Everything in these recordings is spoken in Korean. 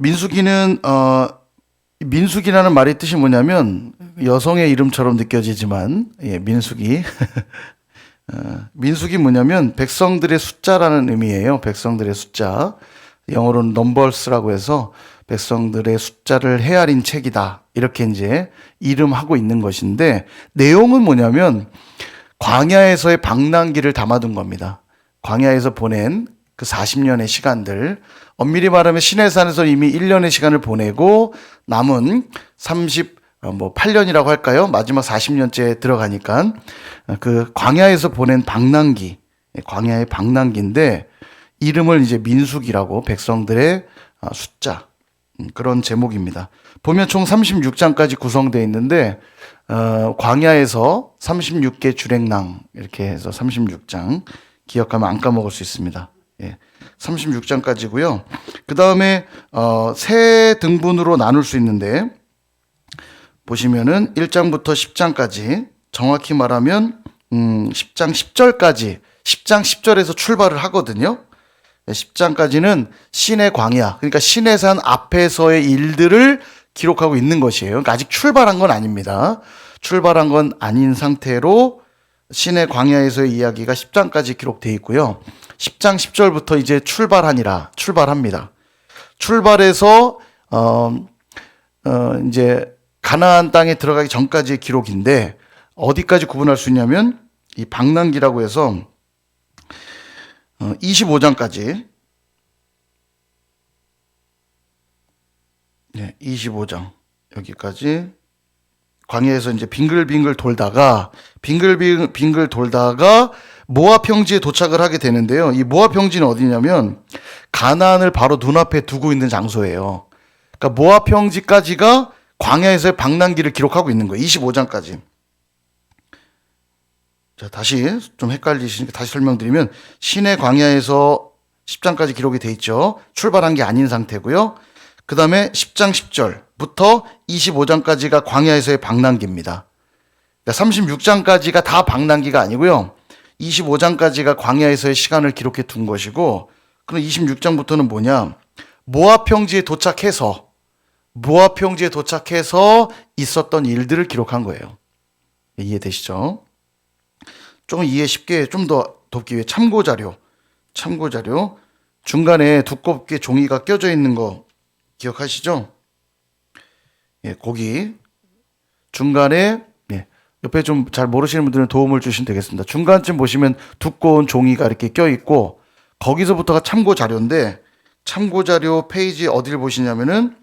민수기는 민수기라는 말의 뜻이 뭐냐면 여성의 이름처럼 느껴지지만 민수기 민수기 뭐냐면 백성들의 숫자라는 의미예요. 백성들의 숫자. 영어로는 넘버스라고 해서 백성들의 숫자를 헤아린 책이다. 이렇게 이제 이름하고 있는 것인데 내용은 뭐냐면 광야에서의 방랑기를 담아둔 겁니다. 광야에서 보낸 그 40년의 시간들, 엄밀히 말하면 시내산에서 이미 1년의 시간을 보내고 남은 8년이라고 할까요? 마지막 40년째 들어가니까 그 광야에서 보낸 방랑기, 광야의 방랑기인데 이름을 이제 민수기라고 백성들의 숫자, 그런 제목입니다. 보면 총 36장까지 구성되어 있는데 광야에서 36개 주랭랑 이렇게 해서 36장 기억하면 안 까먹을 수 있습니다. 36장까지고요. 그 다음에 세 등분으로 나눌 수 있는데 보시면은 1장부터 10장까지 정확히 말하면 10장 10절까지 10장 10절에서 출발을 하거든요. 10장까지는 신의 광야, 그러니까 신의 산 앞에서의 일들을 기록하고 있는 것이에요. 그러니까 아직 출발한 건 아닙니다. 출발한 건 아닌 상태로 신의 광야에서의 이야기가 10장까지 기록되어 있고요. 10장 10절부터 이제 출발합니다. 출발해서 이제 가나안 땅에 들어가기 전까지의 기록인데 어디까지 구분할 수 있냐면 이 방랑기라고 해서 25장까지 25장 여기까지 광야에서 이제 빙글빙글 돌다가 모압 평지에 도착을 하게 되는데요. 이 모압 평지는 어디냐면 가나안을 바로 눈앞에 두고 있는 장소예요. 그러니까 모압 평지까지가 광야에서의 방랑기를 기록하고 있는 거예요. 25장까지. 자, 다시 좀 헷갈리시니까 다시 설명드리면 신의 광야에서 10장까지 기록이 돼 있죠. 출발한 게 아닌 상태고요. 그 다음에 10장 10절부터 25장까지가 광야에서의 방랑기입니다. 그러니까 36장까지가 다 방랑기가 아니고요. 25장까지가 광야에서의 시간을 기록해 둔 것이고, 그럼 26장부터는 뭐냐? 모압 평지에 도착해서 있었던 일들을 기록한 거예요. 이해되시죠? 조금 이해 쉽게 좀 더 돕기 위해 참고 자료 중간에 두껍게 종이가 껴져 있는 거 기억하시죠? 거기 중간에 옆에 좀 잘 모르시는 분들은 도움을 주시면 되겠습니다. 중간쯤 보시면 두꺼운 종이가 이렇게 껴 있고 거기서부터가 참고 자료인데 참고 자료 페이지 어디를 보시냐면은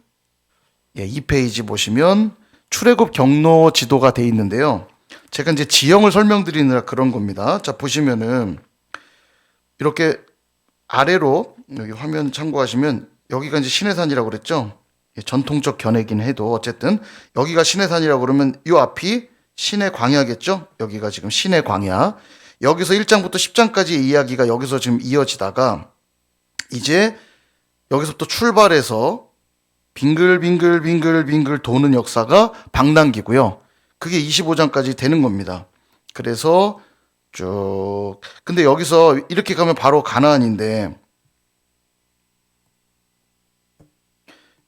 2페이지 보시면 출애굽 경로 지도가 돼 있는데요. 제가 이제 지형을 설명드리느라 그런 겁니다. 자, 보시면은 이렇게 아래로 여기 화면 참고하시면 여기가 이제 시내산이라고 그랬죠. 전통적 견해긴 해도 어쨌든 여기가 시내산이라고 그러면 이 앞이 신의 광야겠죠. 여기가 지금 신의 광야. 여기서 1장부터 10장까지의 이야기가 여기서 지금 이어지다가 이제 여기서부터 출발해서 빙글빙글 도는 역사가 방랑기고요. 그게 25장까지 되는 겁니다. 그래서 쭉 근데 여기서 이렇게 가면 바로 가나안인데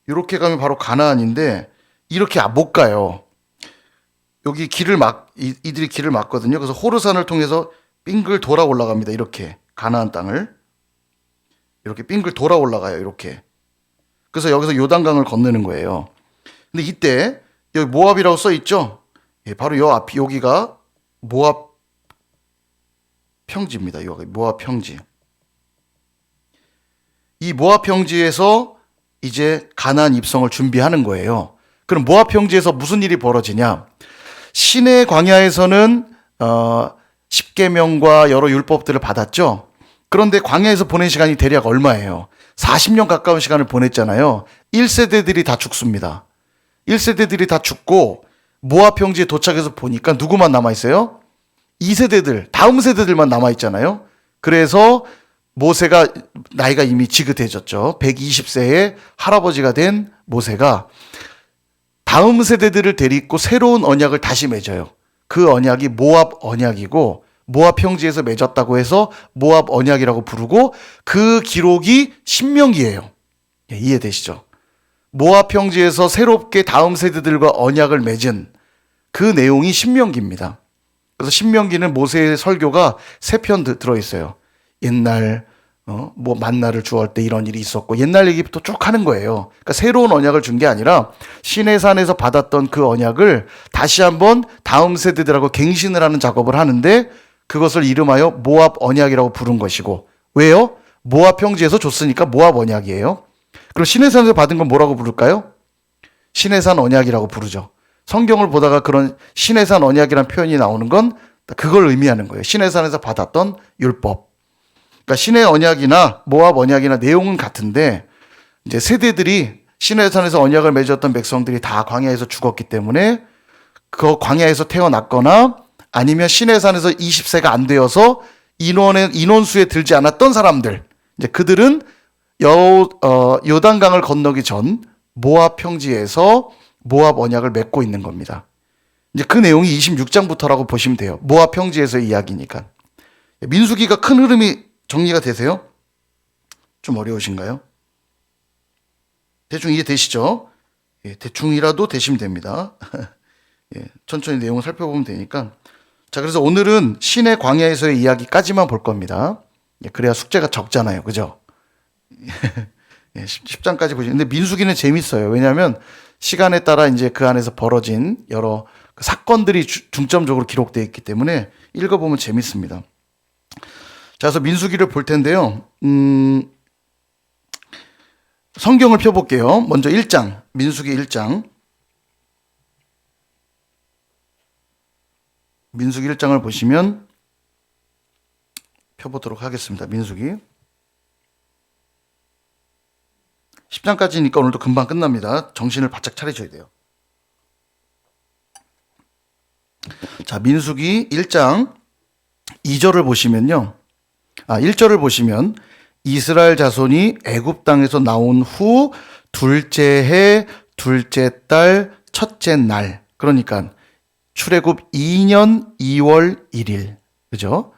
이렇게 가면 바로 가나안인데 이렇게 못 가요. 여기 이들이 길을 막거든요. 그래서 호르산을 통해서 빙글 돌아 올라갑니다. 이렇게 가나안 땅을 이렇게 빙글 돌아 올라가요. 이렇게. 그래서 여기서 요단강을 건너는 거예요. 근데 이때 여기 모압이라고 써 있죠. 바로 요 앞이 여기가 모압 평지입니다. 여기 모압 평지. 이 모압 평지에서 이제 가나안 입성을 준비하는 거예요. 그럼 모압 평지에서 무슨 일이 벌어지냐? 신의 광야에서는 10계명과 여러 율법들을 받았죠. 그런데 광야에서 보낸 시간이 대략 얼마예요? 40년 가까운 시간을 보냈잖아요. 1세대들이 다 죽습니다. 1세대들이 다 죽고 모압 평지에 도착해서 보니까 누구만 남아있어요? 2세대들, 다음 세대들만 남아있잖아요. 그래서 모세가 나이가 이미 지긋해졌죠. 120세의 할아버지가 된 모세가 다음 세대들을 데리고 새로운 언약을 다시 맺어요. 그 언약이 모압 언약이고 모압 평지에서 맺었다고 해서 모압 언약이라고 부르고 그 기록이 신명기예요. 이해되시죠? 모압 평지에서 새롭게 다음 세대들과 언약을 맺은 그 내용이 신명기입니다. 그래서 신명기는 모세의 설교가 3편 들어있어요. 옛날 뭐 만나를 주어할 때 이런 일이 있었고 옛날 얘기부터 쭉 하는 거예요. 그러니까 새로운 언약을 준 게 아니라 시내산에서 받았던 그 언약을 다시 한번 다음 세대들하고 갱신을 하는 작업을 하는데 그것을 이름하여 모압 언약이라고 부른 것이고 왜요? 모압 평지에서 줬으니까 모압 언약이에요. 그럼 시내산에서 받은 건 뭐라고 부를까요? 시내산 언약이라고 부르죠. 성경을 보다가 그런 시내산 언약이라는 표현이 나오는 건 그걸 의미하는 거예요. 시내산에서 받았던 율법. 그러니까 신의 언약이나 모압 언약이나 내용은 같은데 이제 세대들이 시내산에서 언약을 맺었던 백성들이 다 광야에서 죽었기 때문에 그 광야에서 태어났거나 아니면 시내산에서 20세가 안 되어서 인원수에 들지 않았던 사람들 이제 그들은 요단강을 건너기 전 모압 평지에서 모압 언약을 맺고 있는 겁니다. 이제 그 내용이 26장부터라고 보시면 돼요. 모압 평지에서의 이야기니까. 민수기가 큰 흐름이 정리가 되세요? 좀 어려우신가요? 대충 이해되시죠? 예, 대충이라도 되시면 됩니다. 예, 천천히 내용을 살펴보면 되니까. 자, 그래서 오늘은 신의 광야에서의 이야기까지만 볼 겁니다. 예, 그래야 숙제가 적잖아요. 그죠? 예, 10장까지 보시면. 근데 민수기는 재밌어요. 왜냐하면 시간에 따라 이제 그 안에서 벌어진 여러 사건들이 중점적으로 기록되어 있기 때문에 읽어보면 재밌습니다. 자, 그래서 민수기를 볼 텐데요. 성경을 펴볼게요. 먼저 1장, 민수기 1장. 민수기 1장을 보시면 펴보도록 하겠습니다. 민수기. 10장까지니까 오늘도 금방 끝납니다. 정신을 바짝 차리셔야 돼요. 자, 민수기 1장 2절을 보시면요. 1절을 보시면 이스라엘 자손이 애굽 땅에서 나온 후 둘째 해, 둘째 달, 첫째 날. 그러니까 출애굽 2년 2월 1일. 그죠?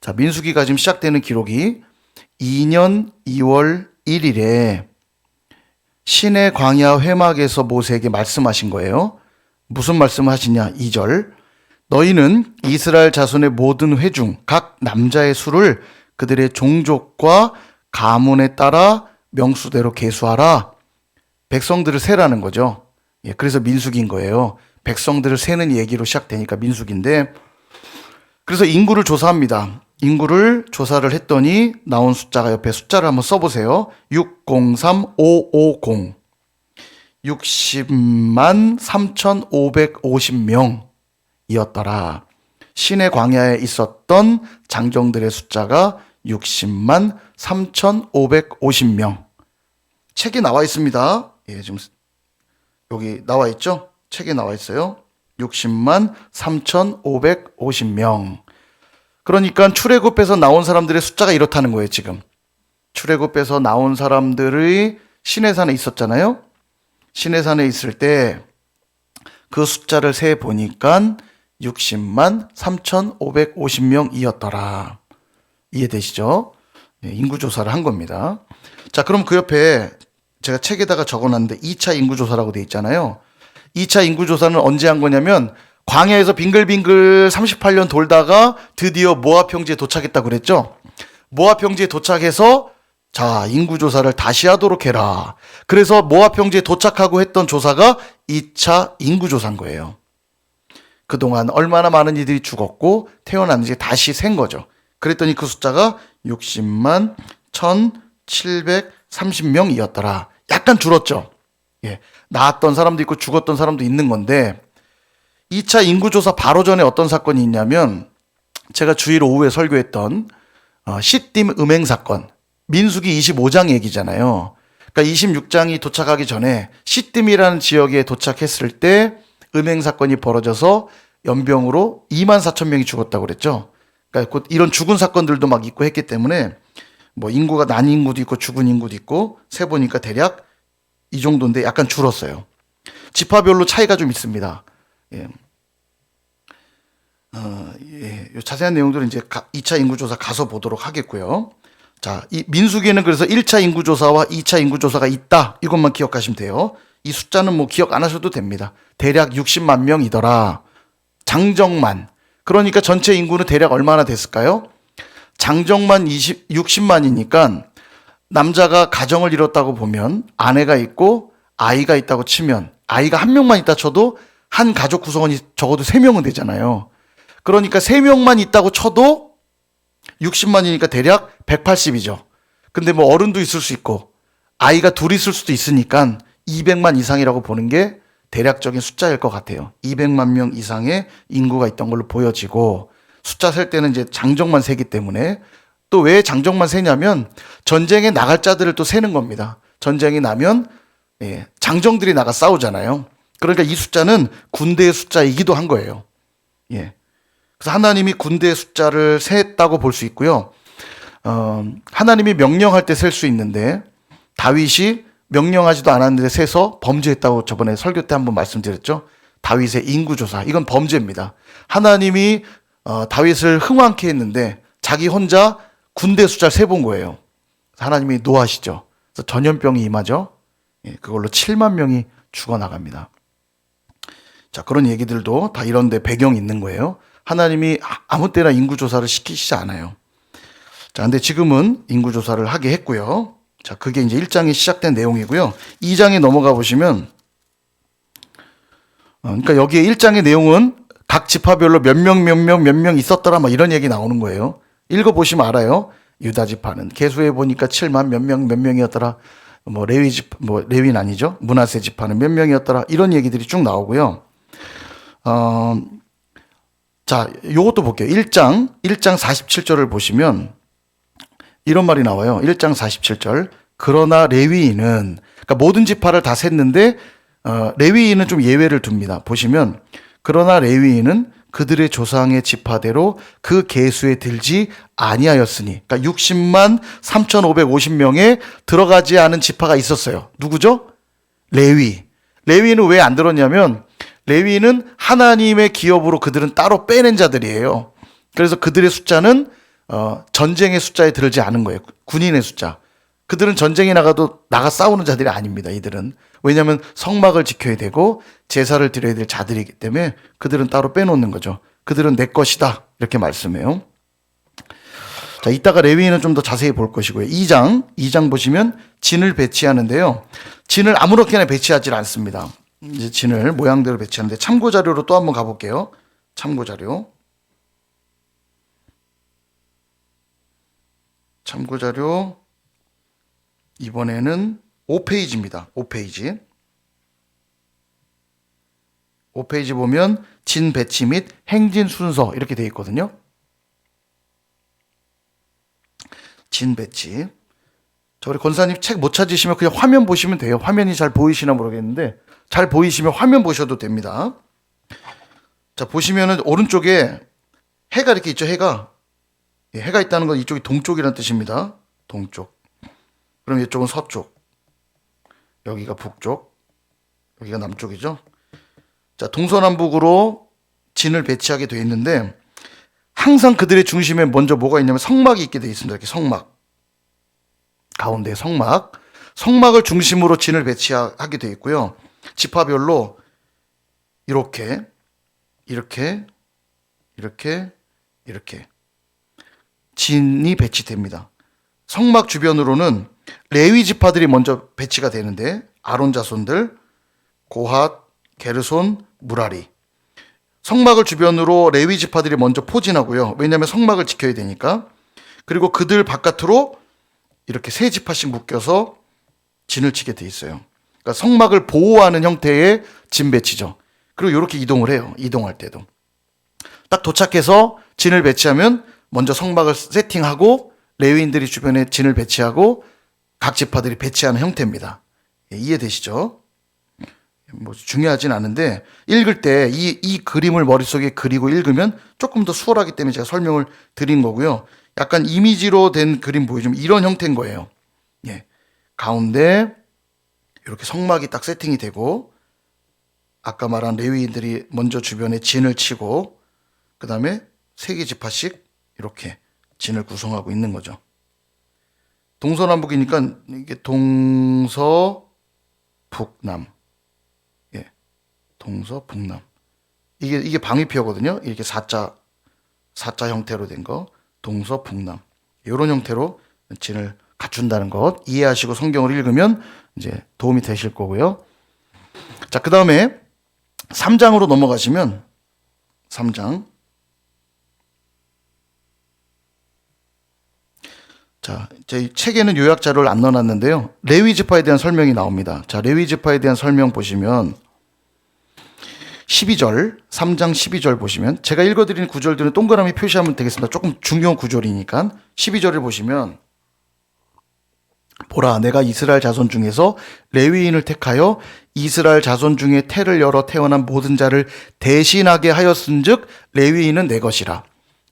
자, 민수기가 지금 시작되는 기록이 2년 2월 1일에 신의 광야 회막에서 모세에게 말씀하신 거예요. 무슨 말씀을 하시냐? 2절. 너희는 이스라엘 자손의 모든 회중 각 남자의 수를 그들의 종족과 가문에 따라 명수대로 계수하라. 백성들을 세라는 거죠. 예, 그래서 민수기인 거예요. 백성들을 세는 얘기로 시작되니까 민수기인데 그래서 인구를 조사합니다. 인구를 조사를 했더니 나온 숫자가 옆에 숫자를 한번 써보세요. 603550 60만 3,550명이었더라. 신의 광야에 있었던 장정들의 숫자가 60만 3,550명. 책에 나와 있습니다. 예, 지금 여기 나와 있죠? 책에 나와 있어요. 60만 3,550명. 그러니까 출애굽에서 나온 사람들의 숫자가 이렇다는 거예요, 지금. 출애굽에서 나온 사람들이 시내산에 있었잖아요. 시내산에 있을 때 그 숫자를 세 보니까 60만 3,550명이었더라. 이해되시죠? 네, 인구조사를 한 겁니다. 자, 그럼 그 옆에 제가 책에다가 적어놨는데 2차 인구조사라고 돼 있잖아요. 2차 인구조사는 언제 한 거냐면 광야에서 빙글빙글 38년 돌다가 드디어 모압 평지에 도착했다고 그랬죠. 모압 평지에 도착해서 자, 인구조사를 다시 하도록 해라. 그래서 모압 평지에 도착하고 했던 조사가 2차 인구조사인 거예요. 그동안 얼마나 많은 이들이 죽었고 태어났는지 다시 센 거죠. 그랬더니 그 숫자가 60만 1,730명이었더라. 약간 줄었죠. 예, 나았던 사람도 있고 죽었던 사람도 있는 건데 2차 인구조사 바로 전에 어떤 사건이 있냐면 제가 주일 오후에 설교했던 시딤 음행 사건. 민수기 25장 얘기잖아요. 그러니까 26장이 도착하기 전에 시딤이라는 지역에 도착했을 때 음행 사건이 벌어져서 연병으로 24,000명이 죽었다고 그랬죠. 그러니까 곧 이런 죽은 사건들도 막 있고 했기 때문에 뭐 인구가 난 인구도 있고 죽은 인구도 있고 세 보니까 대략 이 정도인데 약간 줄었어요. 지파별로 차이가 좀 있습니다. 예. 요 자세한 내용들은 이제 2차 인구조사 가서 보도록 하겠고요. 자, 이 민수기에는 그래서 1차 인구조사와 2차 인구조사가 있다. 이것만 기억하시면 돼요. 이 숫자는 뭐 기억 안 하셔도 됩니다. 대략 60만 명이더라. 장정만. 그러니까 전체 인구는 대략 얼마나 됐을까요? 장정만 60만이니까 남자가 가정을 이뤘다고 보면 아내가 있고 아이가 있다고 치면 아이가 한 명만 있다 쳐도 한 가족 구성원이 적어도 3명은 되잖아요. 그러니까 3명만 있다고 쳐도 60만이니까 대략 180이죠. 근데 뭐 어른도 있을 수 있고 아이가 둘 있을 수도 있으니까 200만 이상이라고 보는 게 대략적인 숫자일 것 같아요. 200만 명 이상의 인구가 있던 걸로 보여지고 숫자 셀 때는 이제 장정만 세기 때문에 또 왜 장정만 세냐면 전쟁에 나갈 자들을 또 세는 겁니다. 전쟁이 나면 장정들이 나가 싸우잖아요. 그러니까 이 숫자는 군대의 숫자이기도 한 거예요. 예. 그래서 하나님이 군대의 숫자를 셌다고 볼 수 있고요. 하나님이 명령할 때 셀 수 있는데 다윗이 명령하지도 않았는데 세서 범죄했다고 저번에 설교 때 한번 말씀드렸죠. 다윗의 인구조사. 이건 범죄입니다. 하나님이 다윗을 흥왕케 했는데 자기 혼자 군대 숫자를 세본 거예요. 하나님이 노하시죠. 그래서 전염병이 임하죠. 그걸로 7만 명이 죽어나갑니다. 자, 그런 얘기들도 다 이런 데 배경이 있는 거예요. 하나님이 아무 때나 인구조사를 시키시지 않아요. 자, 근데 지금은 인구조사를 하게 했고요. 자, 그게 이제 1장이 시작된 내용이고요. 2장에 넘어가 보시면, 그러니까 여기에 1장의 내용은 각 지파별로 몇 명 있었더라, 막 이런 얘기 나오는 거예요. 읽어보시면 알아요. 유다 지파는 계수해 보니까 7만 몇 명이었더라. 뭐 레위는 아니죠. 므낫세 지파는 몇 명이었더라. 이런 얘기들이 쭉 나오고요. 자, 요것도 볼게요. 1장 47절을 보시면 이런 말이 나와요. 1장 47절. 그러나 레위인은, 그러니까 모든 지파를 다 셌는데 레위인은 좀 예외를 둡니다. 보시면 그러나 레위인은 그들의 조상의 지파대로 그 계수에 들지 아니하였으니, 그러니까 60만 3,550명에 들어가지 않은 지파가 있었어요. 누구죠? 레위. 레위는 왜 안 들었냐면 레위는 하나님의 기업으로 그들은 따로 빼낸 자들이에요. 그래서 그들의 숫자는 전쟁의 숫자에 들지 않은 거예요. 군인의 숫자. 그들은 전쟁에 나가도 나가 싸우는 자들이 아닙니다. 이들은. 왜냐하면 성막을 지켜야 되고 제사를 드려야 될 자들이기 때문에 그들은 따로 빼놓는 거죠. 그들은 내 것이다. 이렇게 말씀해요. 자, 이따가 레위인은 좀 더 자세히 볼 것이고요. 2장 보시면 진을 배치하는데요. 진을 아무렇게나 배치하지 않습니다. 이제 진을 모양대로 배치하는데 참고 자료로 또 한번 가볼게요. 참고 자료. 이번에는 5페이지입니다. 5페이지. 5페이지 보면 진 배치 및 행진 순서 이렇게 되어 있거든요. 진 배치. 자, 우리 권사님 책 못 찾으시면 그냥 화면 보시면 돼요. 화면이 잘 보이시나 모르겠는데 잘 보이시면 화면 보셔도 됩니다. 자, 보시면은 오른쪽에 해가 이렇게 있죠. 해가 있다는 건 이쪽이 동쪽이라는 뜻입니다. 동쪽. 그럼 이쪽은 서쪽. 여기가 북쪽. 여기가 남쪽이죠. 자, 동서남북으로 진을 배치하게 되어 있는데 항상 그들의 중심에 먼저 뭐가 있냐면 성막이 있게 되어 있습니다. 이렇게 성막. 가운데 성막. 성막을 중심으로 진을 배치하게 되어 있고요. 지파별로 이렇게 진이 배치됩니다. 성막 주변으로는 레위 지파들이 먼저 배치가 되는데 아론 자손들, 고핫, 게르손, 무라리. 성막을 주변으로 레위 지파들이 먼저 포진하고요. 왜냐하면 성막을 지켜야 되니까. 그리고 그들 바깥으로 이렇게 세 지파씩 묶여서 진을 치게 돼 있어요. 그러니까 성막을 보호하는 형태의 진 배치죠. 그리고 이렇게 이동을 해요. 이동할 때도. 딱 도착해서 진을 배치하면 먼저 성막을 세팅하고 레위인들이 주변에 진을 배치하고 각 지파들이 배치하는 형태입니다. 이해되시죠? 뭐 중요하진 않은데 읽을 때 이 그림을 머릿속에 그리고 읽으면 조금 더 수월하기 때문에 제가 설명을 드린 거고요. 약간 이미지로 된 그림 보여주면 이런 형태인 거예요. 예. 가운데 이렇게 성막이 딱 세팅이 되고 아까 말한 레위인들이 먼저 주변에 진을 치고 그 다음에 세 개 지파씩 이렇게 진을 구성하고 있는 거죠. 동서남북이니까 이게 동서북남. 예. 동서북남. 이게 방위표거든요. 이렇게 사자 형태로 된 거. 동서북남. 이런 형태로 진을 갖춘다는 것 이해하시고 성경을 읽으면 이제 도움이 되실 거고요. 자, 그다음에 3장으로 넘어가시면 3장. 자, 제 책에는 요약 자료를 안 넣어놨는데요. 레위 지파에 대한 설명이 나옵니다. 자, 레위 지파에 대한 설명 보시면 12절, 3장 12절 보시면 제가 읽어드리는 구절들은 동그라미 표시하면 되겠습니다. 조금 중요한 구절이니까 12절을 보시면 보라, 내가 이스라엘 자손 중에서 레위인을 택하여 이스라엘 자손 중에 태를 열어 태어난 모든 자를 대신하게 하였은즉 레위인은 내 것이라.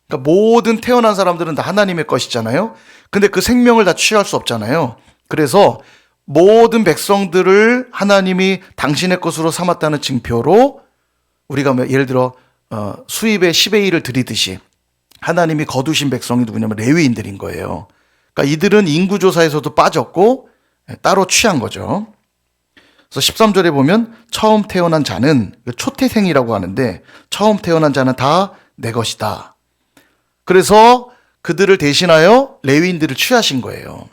그러니까 모든 태어난 사람들은 다 하나님의 것이잖아요. 근데 그 생명을 다 취할 수 없잖아요. 그래서 모든 백성들을 하나님이 당신의 것으로 삼았다는 징표로 우리가 예를 들어 수입의 10의 1을 드리듯이 하나님이 거두신 백성이 누구냐면 레위인들인 거예요. 그러니까 이들은 인구조사에서도 빠졌고 따로 취한 거죠. 그래서 13절에 보면 처음 태어난 자는 초태생이라고 하는데 처음 태어난 자는 다 내 것이다. 그래서 그들을 대신하여 레위인들을 취하신 거예요.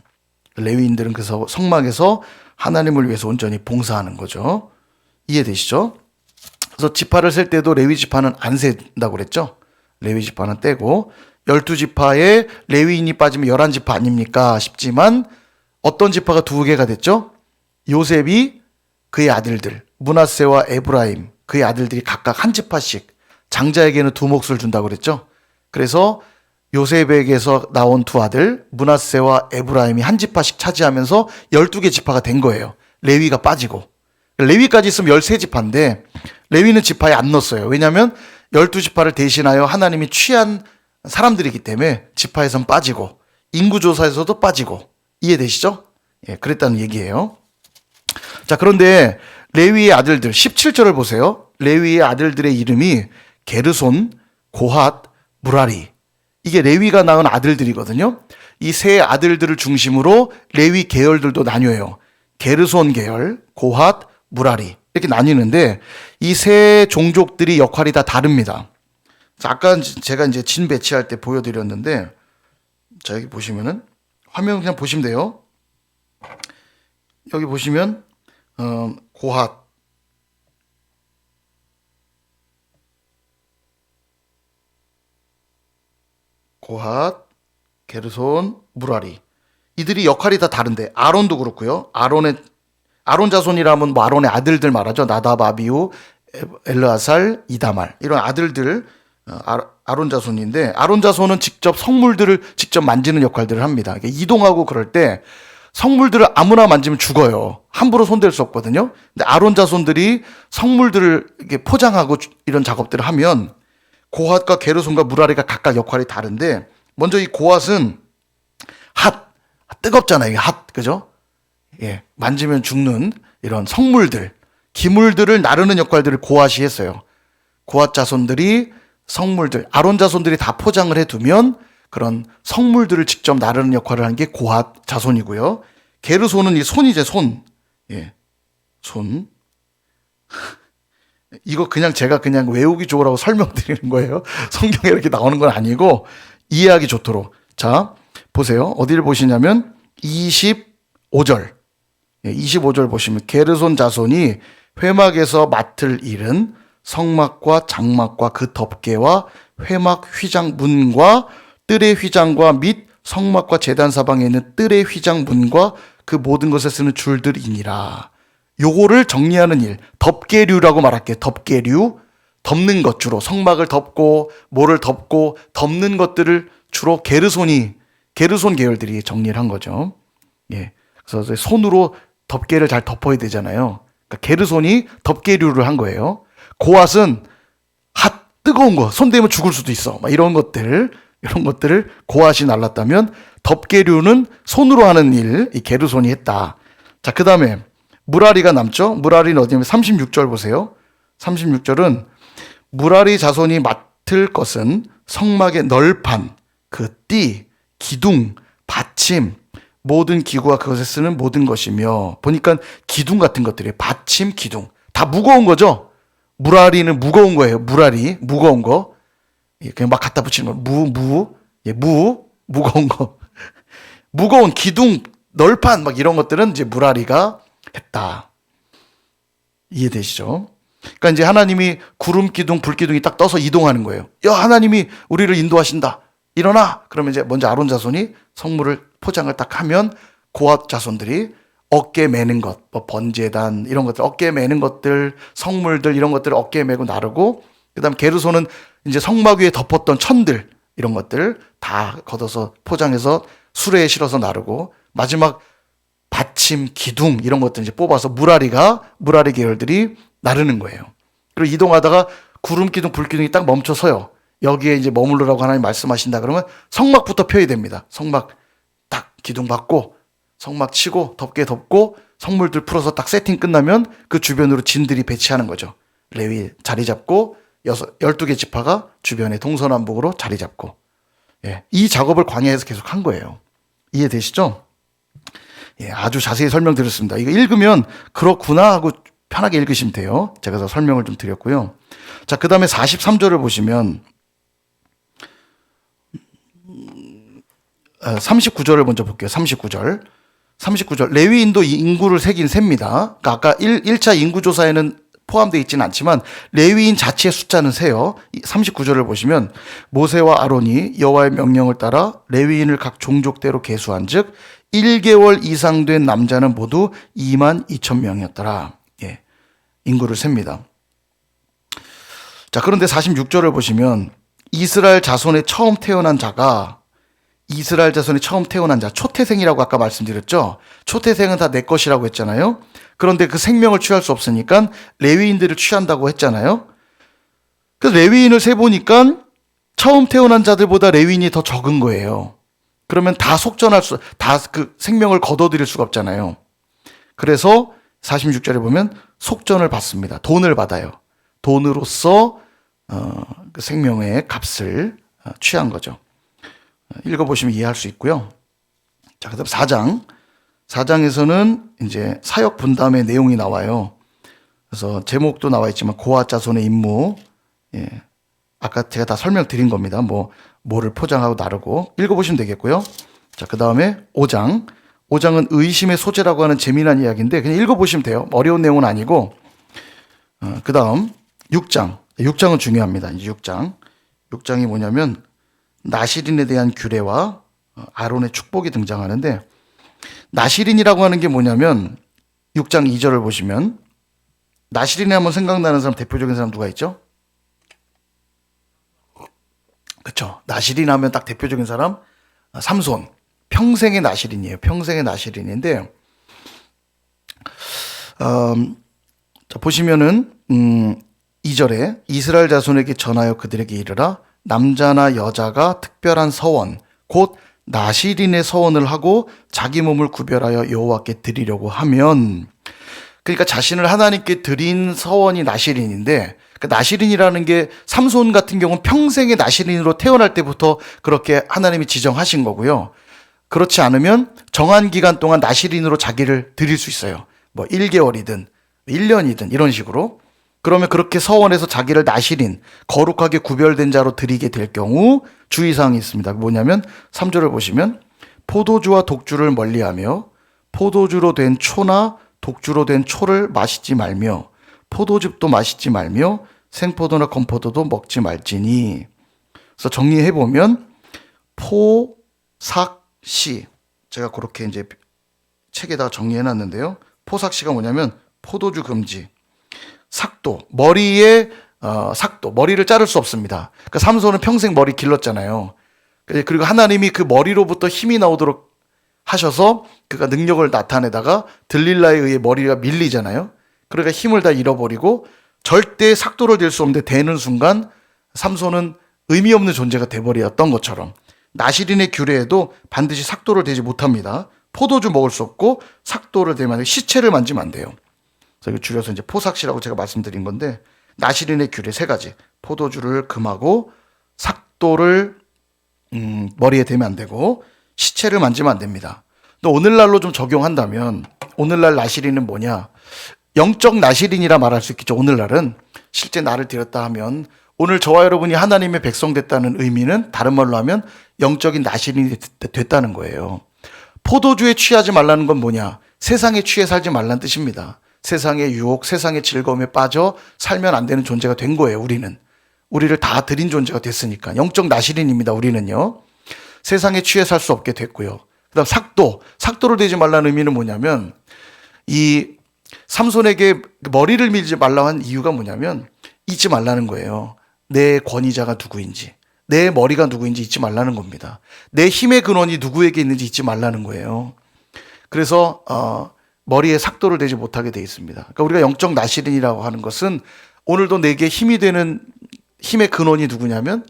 레위인들은 그래서 성막에서 하나님을 위해서 온전히 봉사하는 거죠. 이해되시죠? 그래서 지파를 셀 때도 레위 지파는 안 센다고 그랬죠. 레위 지파는 떼고 12지파에 레위인이 빠지면 11지파 아닙니까 싶지만 어떤 지파가 2개가 됐죠? 요셉이 그의 아들들 므낫세와 에브라임 그의 아들들이 각각 한 지파씩 장자에게는 2몫을 준다고 그랬죠. 그래서 요셉에게서 나온 2 아들 므낫세와 에브라임이 한 지파씩 차지하면서 12개 지파가 된 거예요. 레위가 빠지고. 레위까지 있으면 13지파인데 레위는 지파에 안 넣었어요. 왜냐하면 12지파를 대신하여 하나님이 취한 사람들이기 때문에 지파에선 빠지고 인구조사에서도 빠지고. 이해되시죠? 예, 그랬다는 얘기예요. 자, 그런데 레위의 아들들 17절을 보세요. 레위의 아들들의 이름이 게르손, 고핫, 무라리. 이게 레위가 낳은 아들들이거든요. 이 세 아들들을 중심으로 레위 계열들도 나뉘어요. 게르손 계열, 고핫, 무라리 이렇게 나뉘는데 이 세 종족들이 역할이 다 다릅니다. 자, 아까 제가 이제 진 배치할 때 보여드렸는데 자, 여기 보시면은 화면 그냥 보시면 돼요. 여기 보시면 고핫, 게르손, 무라리 이들이 역할이 다 다른데 아론도 그렇고요. 아론 자손이라면 뭐 아론의 아들들 말하죠. 나답, 아비후, 엘르아살, 이다말 이런 아들들 아론 자손인데 아론 자손은 직접 성물들을 직접 만지는 역할들을 합니다. 이동하고 그럴 때 성물들을 아무나 만지면 죽어요. 함부로 손댈 수 없거든요. 근데 아론 자손들이 성물들을 이렇게 포장하고 이런 작업들을 하면 고핫과 게르손과 무라리가 각각 역할이 다른데 먼저 이 고핫은 뜨겁잖아요. 이게 그죠? 예, 만지면 죽는 이런 성물들, 기물들을 나르는 역할들을 고핫이 했어요. 고핫 자손들이 성물들, 아론 자손들이 다 포장을 해두면 그런 성물들을 직접 나르는 역할을 한 게 고핫 자손이고요. 게르손은 이 손이제 손. 예, 손. 이거 제가 그냥 외우기 좋으라고 설명드리는 거예요. 성경에 이렇게 나오는 건 아니고 이해하기 좋도록. 자, 보세요. 어디를 보시냐면 25절. 25절 보시면 게르손 자손이 회막에서 맡을 일은 성막과 장막과 그 덮개와 회막 휘장 문과 뜰의 휘장과 및 성막과 제단 사방에 있는 뜰의 휘장 문과 그 모든 것에 쓰는 줄들이니라. 요거를 정리하는 일, 덮개류라고 말할게요. 덮개류, 덮는 것 주로 성막을 덮고 뭐를 덮고 덮는 것들을 주로 게르손 계열들이 정리를 한 거죠. 예, 그래서 손으로 덮개를 잘 덮어야 되잖아요. 그러니까 게르손이 덮개류를 한 거예요. 고핫은 뜨거운 거, 손 대면 죽을 수도 있어. 막 이런 것들을 고핫이 날랐다면 덮개류는 손으로 하는 일, 이 게르손이 했다. 자, 그 다음에 무라리가 남죠. 무라리는 어디냐면 36절 보세요. 36절은 무라리 자손이 맡을 것은 성막의 널판, 그 띠, 기둥, 받침, 모든 기구와 그것에 쓰는 모든 것이며, 보니까 기둥 같은 것들이에요. 받침, 기둥. 다 무거운 거죠? 물아리는 무거운 거예요. 물아리, 무거운 거. 예, 그냥 막 갖다 붙이는 거. 무거운 거. 무거운 기둥, 널판, 막 이런 것들은 이제 물아리가 했다. 이해되시죠? 그러니까 이제 하나님이 구름 기둥, 불 기둥이 딱 떠서 이동하는 거예요. 야, 하나님이 우리를 인도하신다. 일어나. 그러면 이제 먼저 아론 자손이 성물을 포장을 딱 하면 고압 자손들이 어깨에 매는 것, 뭐 번제단 이런 것들, 어깨에 매는 것들, 성물들 이런 것들을 어깨에 매고 나르고, 그다음 게르손은 이제 성막 위에 덮었던 천들 이런 것들 다 걷어서 포장해서 수레에 실어서 나르고, 마지막 받침, 기둥 이런 것들 이제 뽑아서 물아리 계열들이 나르는 거예요. 그리고 이동하다가 구름 기둥, 불 기둥이 딱 멈춰서요. 여기에 이제 머무르라고 하나님 말씀하신다 그러면 성막부터 펴야 됩니다. 성막 딱 기둥 받고 성막 치고 덮개 덮고 성물들 풀어서 딱 세팅 끝나면 그 주변으로 진들이 배치하는 거죠. 레위 자리 잡고 12개 지파가 주변에 동서남북으로 자리 잡고, 예, 이 작업을 광야에서 계속 한 거예요. 이해되시죠? 예, 아주 자세히 설명드렸습니다. 이거 읽으면 그렇구나 하고 편하게 읽으시면 돼요. 제가 더 설명을 좀 드렸고요. 자, 그 다음에 43절을 보시면 39절을 먼저 볼게요. 39절. 레위인도 이 인구를 세긴 셉니다. 그러니까 아까 1차 인구조사에는 포함되어 있지는 않지만 레위인 자체의 숫자는 세요. 39절을 보시면 모세와 아론이 여호와의 명령을 따라 레위인을 각 종족대로 계수한 즉 1개월 이상 된 남자는 모두 22,000명이었더라. 예, 인구를 셉니다. 자, 그런데 46절을 보시면 이스라엘 자손에 처음 태어난 자, 초태생이라고 아까 말씀드렸죠? 초태생은 다 내 것이라고 했잖아요? 그런데 그 생명을 취할 수 없으니까 레위인들을 취한다고 했잖아요? 그래서 레위인을 세보니까 처음 태어난 자들보다 레위인이 더 적은 거예요. 그러면 다 그 생명을 거둬들일 수가 없잖아요. 그래서 46절에 보면 속전을 받습니다. 돈을 받아요. 돈으로서 그 생명의 값을 취한 거죠. 읽어보시면 이해할 수 있고요. 자, 그 다음 4장에서는 이제 사역 분담의 내용이 나와요. 그래서 제목도 나와 있지만 고아 자손의 임무, 예, 아까 제가 다 설명드린 겁니다. 뭐를 포장하고 나르고 읽어보시면 되겠고요. 자, 그 다음에 5장은 의심의 소재라고 하는 재미난 이야기인데 그냥 읽어보시면 돼요. 어려운 내용은 아니고. 그 다음 6장은 중요합니다. 이제 6장이 뭐냐면 나시린에 대한 규례와 아론의 축복이 등장하는데, 나시린이라고 하는 게 뭐냐면 6장 2절을 보시면 나시린에 한번 생각나는 사람, 대표적인 사람 누가 있죠? 그렇죠. 나시린 하면 딱 대표적인 사람 삼손. 평생의 나시린이에요. 평생의 나시린인데 자, 보시면은 2절에 이스라엘 자손에게 전하여 그들에게 이르라 남자나 여자가 특별한 서원 곧 나시린의 서원을 하고 자기 몸을 구별하여 여호와께 드리려고 하면, 그러니까 자신을 하나님께 드린 서원이 나시린인데, 그 나시린이라는 게 삼손 같은 경우는 평생의 나시린으로 태어날 때부터 그렇게 하나님이 지정하신 거고요. 그렇지 않으면 정한 기간 동안 나시린으로 자기를 드릴 수 있어요. 1개월이든 1년이든 이런 식으로. 그러면 그렇게 서원해서 자기를 나시린, 거룩하게 구별된 자로 드리게 될 경우 주의사항이 있습니다. 뭐냐면 3절을 보시면 포도주와 독주를 멀리하며 포도주로 된 초나 독주로 된 초를 마시지 말며 포도즙도 마시지 말며 생포도나 건포도도 먹지 말지니. 그래서 정리해보면 포삭시, 제가 그렇게 이제 책에다 정리해놨는데요. 포삭시가 뭐냐면 포도주 금지, 삭도, 머리에 삭도, 머리를 자를 수 없습니다. 그러니까 삼손은 평생 머리 길렀잖아요. 그리고 하나님이 그 머리로부터 힘이 나오도록 하셔서 그가 능력을 나타내다가 들릴라에 의해 머리가 밀리잖아요. 그러니까 힘을 다 잃어버리고 절대 삭도를 댈 수 없는데 대는 순간 삼손은 의미 없는 존재가 돼버렸던 것처럼 나시린의 규례에도 반드시 삭도를 대지 못합니다. 포도주 먹을 수 없고 삭도를 대면 안 돼요. 시체를 만지면 안 돼요. 그래서 줄여서 이제 포삭시라고 제가 말씀드린 건데, 나시린의 규례 3가지. 포도주를 금하고 삭도를 머리에 대면 안 되고 시체를 만지면 안 됩니다. 또 오늘날로 좀 적용한다면 오늘날 나시린은 뭐냐? 영적 나시린이라 말할 수 있겠죠. 오늘날은 실제 나를 드렸다 하면 오늘 저와 여러분이 하나님의 백성 됐다는 의미는 다른 말로 하면 영적인 나시린이 됐다는 거예요. 포도주에 취하지 말라는 건 뭐냐? 세상에 취해 살지 말라는 뜻입니다. 세상의 유혹, 세상의 즐거움에 빠져 살면 안 되는 존재가 된 거예요. 우리를 다 드린 존재가 됐으니까. 영적 나시린입니다. 우리는요. 세상에 취해 살 수 없게 됐고요. 그다음 삭도를 대지 말라는 의미는 뭐냐면 이 삼손에게 머리를 밀지 말라고 한 이유가 뭐냐면 잊지 말라는 거예요. 내 권위자가 누구인지, 내 머리가 누구인지 잊지 말라는 겁니다. 내 힘의 근원이 누구에게 있는지 잊지 말라는 거예요. 그래서 머리에 삭도를 대지 못하게 돼 있습니다. 그러니까 우리가 영적 나시린이라고 하는 것은 오늘도 내게 힘이 되는 힘의 근원이 누구냐면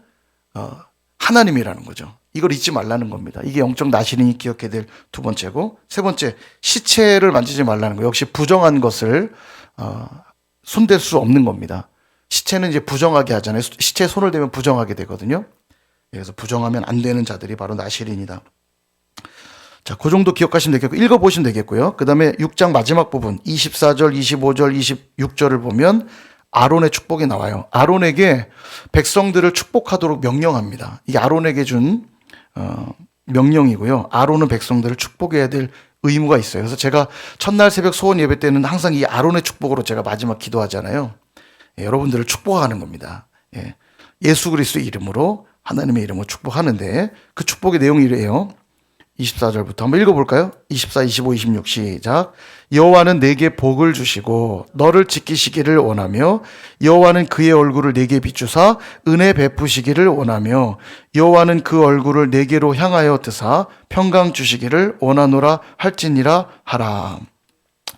하나님이라는 거죠. 이걸 잊지 말라는 겁니다. 이게 영적 나시린이 기억해야 될 두 번째고, 세 번째, 시체를 만지지 말라는 거. 역시 부정한 것을 손댈 수 없는 겁니다. 시체는 이제 부정하게 하잖아요. 시체에 손을 대면 부정하게 되거든요. 그래서 부정하면 안 되는 자들이 바로 나시린이다. 자, 그 정도 기억하시면 되겠고, 읽어보시면 되겠고요. 그 다음에 6장 마지막 부분, 24절, 25절, 26절을 보면 아론의 축복이 나와요. 아론에게 백성들을 축복하도록 명령합니다. 이게 아론에게 준 명령이고요. 아론은 백성들을 축복해야 될 의무가 있어요. 그래서 제가 첫날 새벽 소원 예배 때는 항상 이 아론의 축복으로 제가 마지막 기도하잖아요. 여러분들을 축복하는 겁니다. 예수 그리스도의 이름으로, 하나님의 이름으로 축복하는데 그 축복의 내용이 이래요. 24절부터 한번 읽어볼까요? 24, 25, 26 시작. 여호와는 내게 복을 주시고 너를 지키시기를 원하며 여호와는 그의 얼굴을 내게 비추사 은혜 베푸시기를 원하며 여호와는 그 얼굴을 내게로 향하여 드사 평강 주시기를 원하노라 할지니라 하라.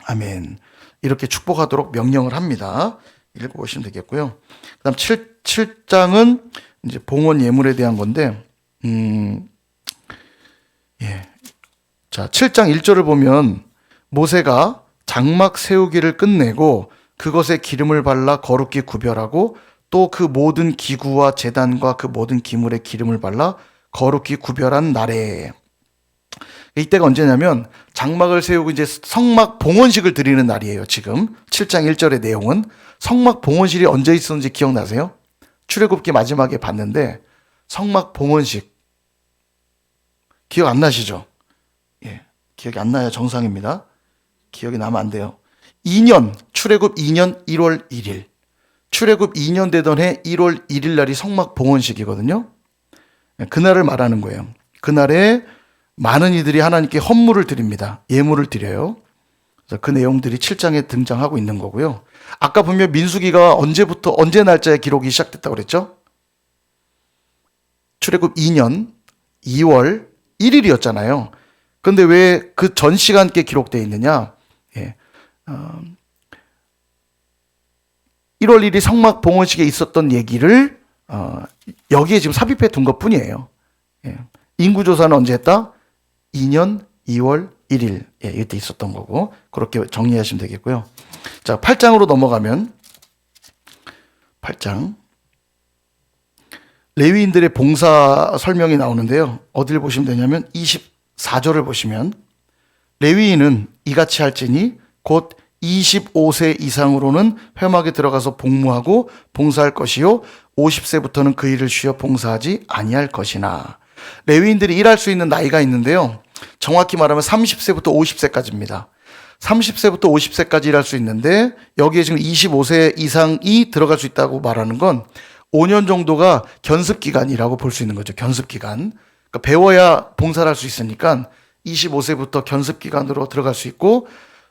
아멘. 이렇게 축복하도록 명령을 합니다. 읽어보시면 되겠고요. 그 다음 7장은 이제 봉헌 예물에 대한 건데, 자, 7장 1절을 보면 모세가 장막 세우기를 끝내고 그것에 기름을 발라 거룩히 구별하고 또 그 모든 기구와 제단과 그 모든 기물에 기름을 발라 거룩히 구별한 날에, 이때가 언제냐면 장막을 세우고 이제 성막 봉헌식을 드리는 날이에요. 지금 7장 1절의 내용은 성막 봉헌식이 언제 있었는지 기억나세요? 출애굽기 마지막에 봤는데 성막 봉헌식 기억 안 나시죠? 기억이 안 나야 정상입니다. 기억이 나면 안 돼요. 출애굽 2년 1월 1일. 출애굽 2년 되던 해 1월 1일 날이 성막 봉헌식이거든요. 그날을 말하는 거예요. 그날에 많은 이들이 하나님께 헌물을 드립니다. 예물을 드려요. 그래서 그 내용들이 7장에 등장하고 있는 거고요. 아까 보면 민수기가 언제 날짜에 기록이 시작됐다고 그랬죠? 출애굽 2년 2월 1일이었잖아요. 그런데 왜 그 전 시간께 기록되어 있느냐? 1월 1일 성막 봉헌식에 있었던 얘기를 여기에 지금 삽입해 둔 것뿐이에요. 인구조사는 언제 했다? 2년 2월 1일 이때 있었던 거고, 그렇게 정리하시면 되겠고요. 자, 8장으로 넘어가면 8장 레위인들의 봉사 설명이 나오는데요. 어디를 보시면 되냐면 24절을 보시면 레위인은 이같이 할지니 곧 25세 이상으로는 회막에 들어가서 복무하고 봉사할 것이요 50세부터는 그 일을 쉬어 봉사하지 아니할 것이나. 레위인들이 일할 수 있는 나이가 있는데요. 정확히 말하면 30세부터 50세까지입니다. 30세부터 50세까지 일할 수 있는데 여기에 지금 25세 이상이 들어갈 수 있다고 말하는 건 5년 정도가 견습기간이라고 볼 수 있는 거죠. 견습기간. 그러니까 배워야 봉사를 할 수 있으니까 25세부터 견습기간으로 들어갈 수 있고,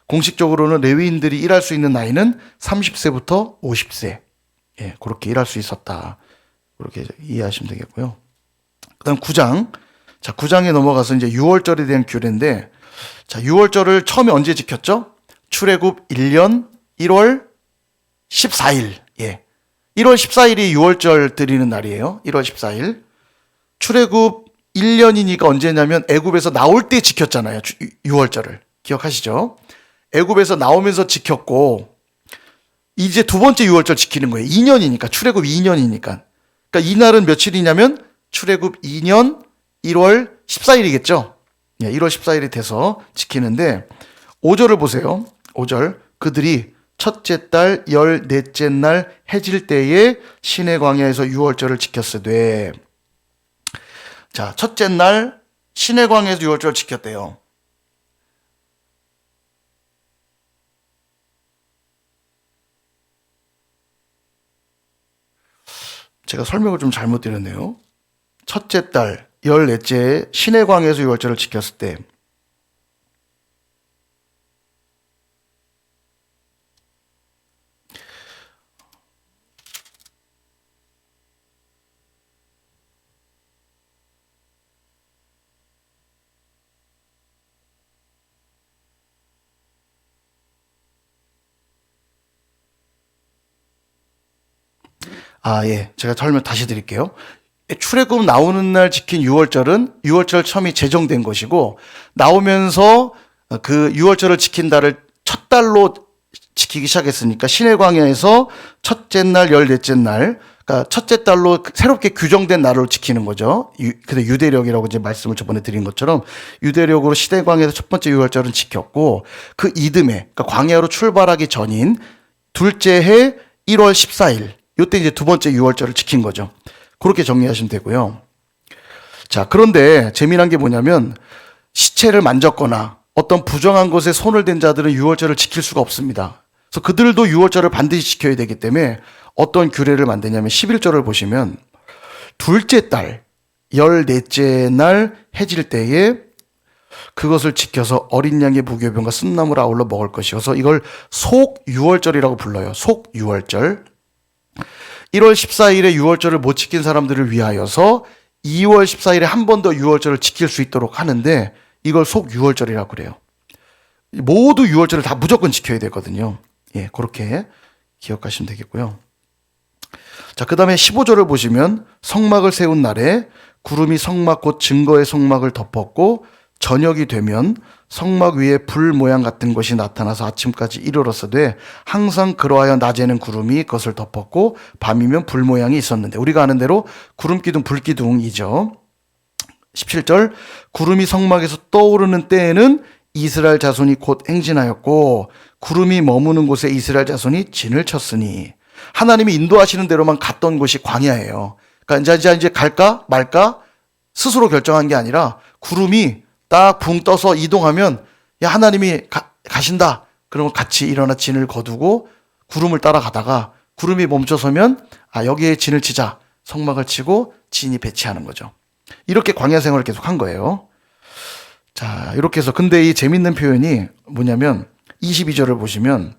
공식적으로는 레위인들이 일할 수 있는 나이는 30세부터 50세. 그렇게 일할 수 있었다. 그렇게 이해하시면 되겠고요. 그 다음 9장. 자, 9장에 넘어가서 이제 6월절에 대한 규례인데, 자, 6월절을 처음에 언제 지켰죠? 출애굽 1년 1월 14일. 1월 14일이 6월절 드리는 날이에요. 1월 14일. 출애굽 1년이니까 언제냐면 애굽에서 나올 때 지켰잖아요. 6월절을. 기억하시죠? 애굽에서 나오면서 지켰고, 이제 두 번째 6월절 지키는 거예요. 2년이니까. 출애굽 2년이니까. 그러니까 이 날은 며칠이냐면 출애굽 2년 1월 14일이겠죠. 1월 14일이 돼서 지키는데 5절을 보세요. 5절. 그들이 첫째 달 14째 날 해질 때에 시내 광야에서 유월절을 지켰으되. 자, 첫째 날 시내 광야에서 유월절을 지켰대요. 제가 설명을 좀 잘못 드렸네요. 첫째 달 14째 시내 광야에서 유월절을 지켰을 때 예. 제가 설명 다시 드릴게요. 출애굽 나오는 날 지킨 유월절은 유월절 처음이 제정된 것이고, 나오면서 그 유월절을 지킨 달을 첫 달로 지키기 시작했으니까 시내 광야에서 첫째 날, 14째 날, 그러니까 첫째 달로 새롭게 규정된 날을 지키는 거죠. 근데 유대력이라고 이제 말씀을 저번에 드린 것처럼 유대력으로 시내 광야에서 첫 번째 유월절은 지켰고, 그 이듬해, 그러니까 광야로 출발하기 전인 둘째 해 1월 14일, 요때 이제 두 번째 유월절을 지킨 거죠. 그렇게 정리하시면 되고요. 자, 그런데 재미난 게 뭐냐면 시체를 만졌거나 어떤 부정한 것에 손을 댄 자들은 유월절을 지킬 수가 없습니다. 그래서 그들도 유월절을 반드시 지켜야 되기 때문에 어떤 규례를 만드냐면 11절을 보시면 둘째 달 14째 날 해질 때에 그것을 지켜서 어린 양의 무교병과 쓴나무를 아울러 먹을 것이어서 이걸 속유월절이라고 불러요. 속유월절. 1월 14일에 유월절을 못 지킨 사람들을 위하여서 2월 14일에 한 번 더 유월절을 지킬 수 있도록 하는데 이걸 속유월절이라고 그래요. 모두 유월절을 다 무조건 지켜야 되거든요. 예, 그렇게 기억하시면 되겠고요. 자, 그 다음에 15절을 보시면 성막을 세운 날에 구름이 성막 곧 증거의 성막을 덮었고 저녁이 되면 성막 위에 불 모양 같은 것이 나타나서 아침까지 이르렀으되 항상 그러하여 낮에는 구름이 그것을 덮었고 밤이면 불 모양이 있었는데, 우리가 아는 대로 구름기둥 불기둥이죠. 17절 구름이 성막에서 떠오르는 때에는 이스라엘 자손이 곧 행진하였고 구름이 머무는 곳에 이스라엘 자손이 진을 쳤으니, 하나님이 인도하시는 대로만 갔던 곳이 광야예요. 그러니까 이제 갈까 말까 스스로 결정한 게 아니라 구름이 딱 붕 떠서 이동하면 야, 하나님이 가신다. 그러면 같이 일어나 진을 거두고 구름을 따라가다가 구름이 멈춰서면 여기에 진을 치자. 성막을 치고 진이 배치하는 거죠. 이렇게 광야 생활을 계속 한 거예요. 자, 이렇게 해서 근데 이 재밌는 표현이 뭐냐면 22절을 보시면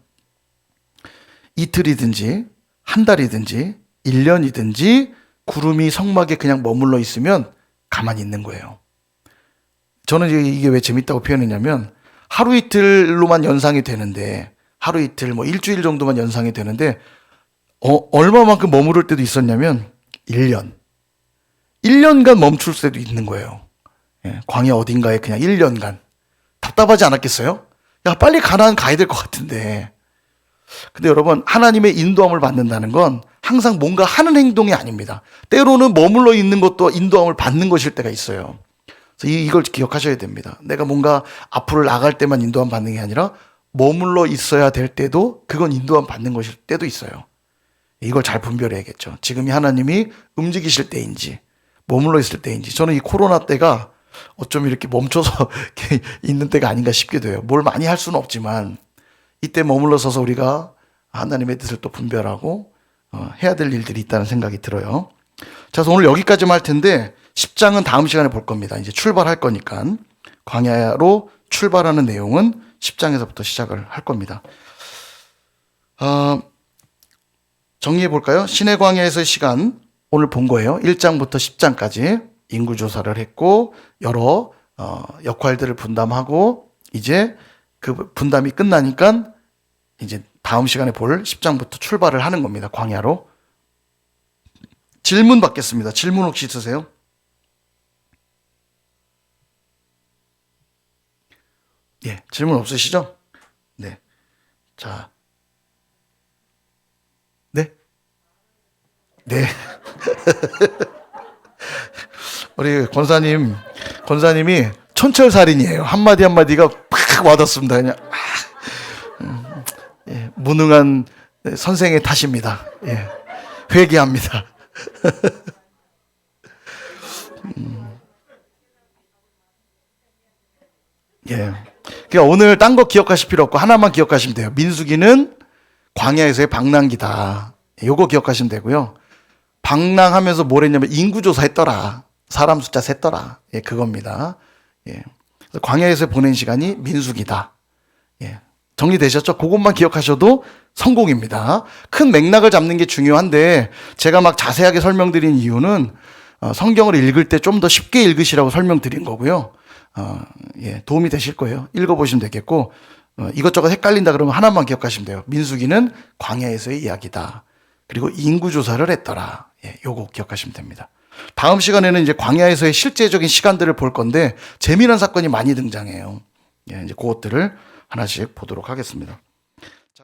이틀이든지 한 달이든지 1년이든지 구름이 성막에 그냥 머물러 있으면 가만히 있는 거예요. 저는 이게 왜 재밌다고 표현했냐면 하루 이틀로만 연상이 되는데, 하루 이틀 뭐 일주일 정도만 연상이 되는데 얼마만큼 머무를 때도 있었냐면 1년간 멈출 때도 있는 거예요. 예, 광야 어딘가에 그냥 1년간. 답답하지 않았겠어요? 야, 빨리 가나안 가야 될 것 같은데. 근데 여러분, 하나님의 인도함을 받는다는 건 항상 뭔가 하는 행동이 아닙니다. 때로는 머물러 있는 것도 인도함을 받는 것일 때가 있어요. 그래서 이걸 기억하셔야 됩니다. 내가 뭔가 앞으로 나갈 때만 인도함 받는 게 아니라 머물러 있어야 될 때도 그건 인도함 받는 것일 때도 있어요. 이걸 잘 분별해야겠죠. 지금이 하나님이 움직이실 때인지 머물러 있을 때인지. 저는 이 코로나 때가 어쩜 이렇게 멈춰서 있는 때가 아닌가 싶기도 해요. 뭘 많이 할 수는 없지만 이때 머물러 서서 우리가 하나님의 뜻을 또 분별하고 해야 될 일들이 있다는 생각이 들어요. 자, 그래서 오늘 여기까지만 할 텐데 10장은 다음 시간에 볼 겁니다. 이제 출발할 거니까. 광야로 출발하는 내용은 10장에서부터 시작을 할 겁니다. 정리해 볼까요? 시내 광야에서의 시간 오늘 본 거예요. 1장부터 10장까지 인구조사를 했고 여러 역할들을 분담하고 이제 그 분담이 끝나니까 이제 다음 시간에 볼 10장부터 출발을 하는 겁니다. 광야로. 질문 받겠습니다. 질문 혹시 있으세요? 예, 질문 없으시죠? 네. 자. 네? 네. 우리 권사님이 촌철살인이에요. 한마디 한마디가 팍 와닿습니다. 그냥 예, 무능한 선생의 탓입니다. 예, 회개합니다. 예. 그러니까 오늘 딴 거 기억하실 필요 없고 하나만 기억하시면 돼요. 민수기는 광야에서의 방랑기다. 요거 기억하시면 되고요. 방랑하면서 뭘 했냐면 인구조사 했더라. 사람 숫자 셌더라. 예, 그겁니다. 예. 그래서 광야에서 보낸 시간이 민수기다. 예. 정리되셨죠? 그것만 기억하셔도 성공입니다. 큰 맥락을 잡는 게 중요한데 제가 막 자세하게 설명드린 이유는 성경을 읽을 때 좀 더 쉽게 읽으시라고 설명드린 거고요. 예, 도움이 되실 거예요. 읽어보시면 되겠고 이것저것 헷갈린다 그러면 하나만 기억하시면 돼요. 민수기는 광야에서의 이야기다. 그리고 인구조사를 했더라. 예, 요거 기억하시면 됩니다. 다음 시간에는 이제 광야에서의 실제적인 시간들을 볼 건데 재미난 사건이 많이 등장해요. 예, 이제 그것들을 하나씩 보도록 하겠습니다.